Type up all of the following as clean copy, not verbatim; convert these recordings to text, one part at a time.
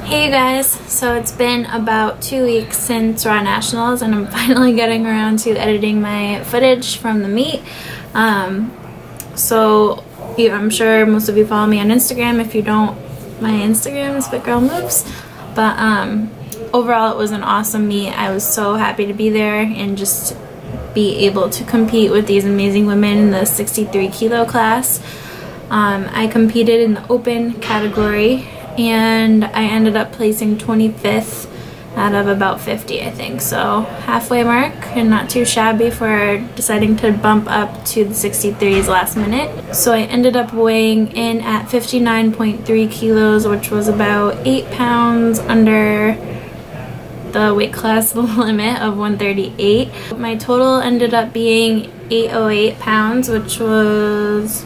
Hey you guys, so it's been about 2 weeks since Raw Nationals and I'm finally getting around to editing my footage from the meet. I'm sure most of you follow me on Instagram. If you don't, my Instagram is FitGirlMoves. But overall it was an awesome meet. I was so happy to be there and just be able to compete with these amazing women in the 63 kilo class. I competed in the open category and I ended up placing 25th out of about 50, I think. So halfway mark and not too shabby for deciding to bump up to the 63s last minute. So I ended up weighing in at 59.3 kilos, which was about 8 pounds under the weight class limit of 138. My total ended up being 808 pounds, which was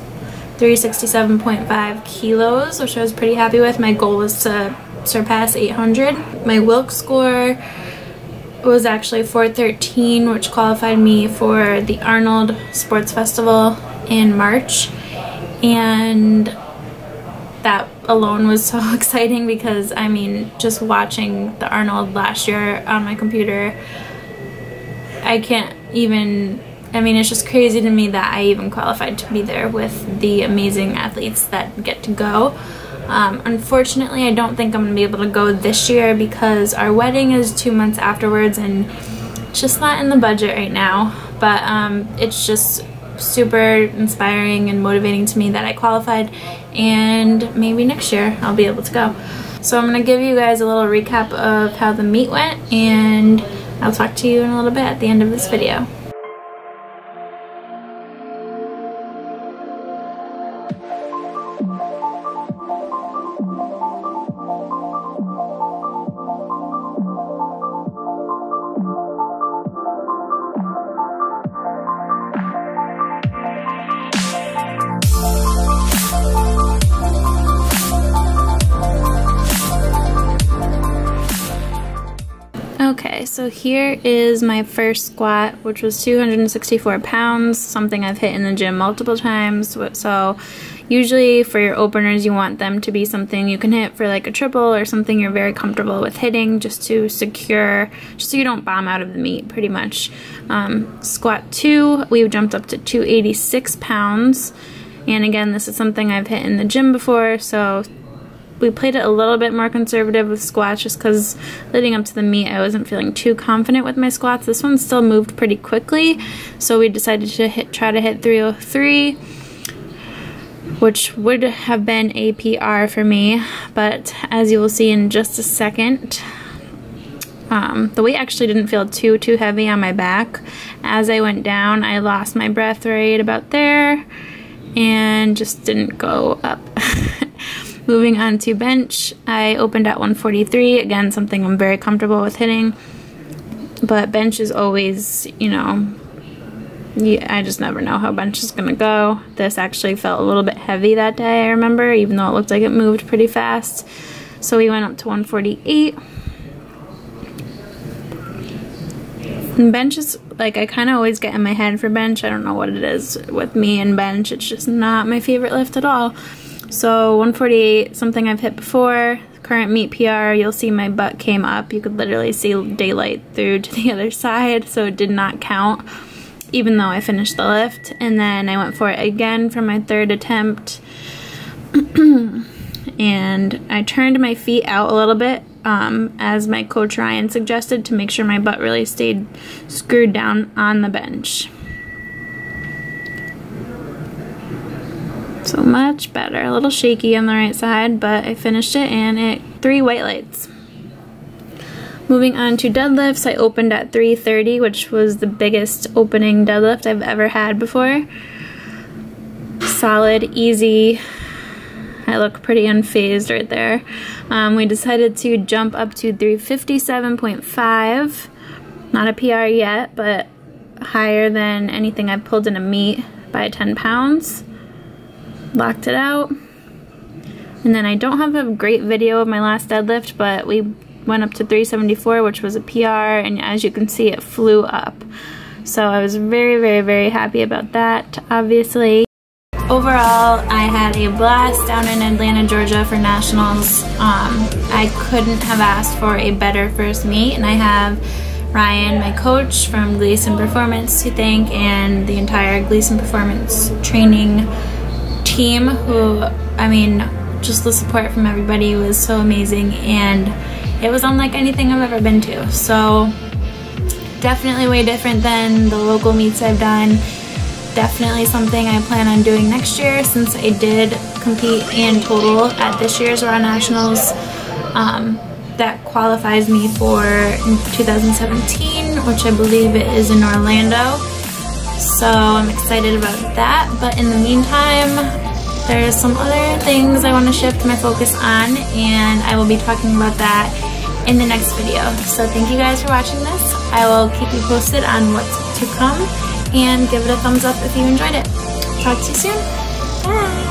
367.5 kilos, which I was pretty happy with. My goal was to surpass 800. My Wilk score was actually 413, which qualified me for the Arnold Sports Festival in March, and that alone was so exciting because, I mean, just watching the Arnold last year on my computer, it's just crazy to me that I even qualified to be there with the amazing athletes that get to go. Unfortunately, I don't think I'm going to be able to go this year because our wedding is 2 months afterwards and it's just not in the budget right now. But it's just super inspiring and motivating to me that I qualified, and maybe next year I'll be able to go. So I'm going to give you guys a little recap of how the meet went, and I'll talk to you in a little bit at the end of this video. Okay, so here is my first squat, which was 264 pounds, something I've hit in the gym multiple times. So usually for your openers, you want them to be something you can hit for like a triple or something you're very comfortable with hitting, just to secure, just so you don't bomb out of the meet pretty much. Squat 2, we jumped up to 286 pounds. And again, this is something I've hit in the gym before, so we played it a little bit more conservative with squats just because leading up to the meet I wasn't feeling too confident with my squats. This one still moved pretty quickly, so we decided to try to hit 303, which would have been a PR for me, but as you will see in just a second, the weight actually didn't feel too heavy on my back. As I went down, I lost my breath right about there and just didn't go up. Moving on to bench, I opened at 143, again something I'm very comfortable with hitting, but bench is always, I just never know how bench is gonna go. This actually felt a little bit heavy that day, I remember, even though it looked like it moved pretty fast. So we went up to 148. And bench is, like, I kind of always get in my head for bench. I don't know what it is with me and bench. It's just not my favorite lift at all. So 148, something I've hit before. Current meet PR, you'll see my butt came up. You could literally see daylight through to the other side, so it did not count, even though I finished the lift. And then I went for it again for my third attempt. And I turned my feet out a little bit, as my coach Ryan suggested, to make sure my butt really stayed screwed down on the bench. So much better. A little shaky on the right side, but I finished it and it 3 white lights. Moving on to deadlifts, I opened at 330, which was the biggest opening deadlift I've ever had before. Solid, easy. I look pretty unfazed right there. We decided to jump up to 357.5. Not a PR yet, but higher than anything I've pulled in a meet by 10 pounds. Locked it out. And then I don't have a great video of my last deadlift, but we went up to 374, which was a PR, and as you can see, it flew up. So I was very happy about that, obviously. overall, I had a blast down in Atlanta, Georgia for Nationals. I couldn't have asked for a better first meet, and I have Ryan, my coach from Gleason Performance, to thank, and the entire Gleason Performance training team who, I mean, just the support from everybody was so amazing, and it was unlike anything I've ever been to. So definitely way different than the local meets I've done. Definitely something I plan on doing next year, since I did compete in total at this year's Raw Nationals. That qualifies me for 2017, which I believe it is in Orlando. So I'm excited about that. But in the meantime, there's some other things I want to shift my focus on, and I will be talking about that in the next video. So thank you guys for watching this. I will keep you posted on what's to come, and give it a thumbs up if you enjoyed it. Talk to you soon. Bye!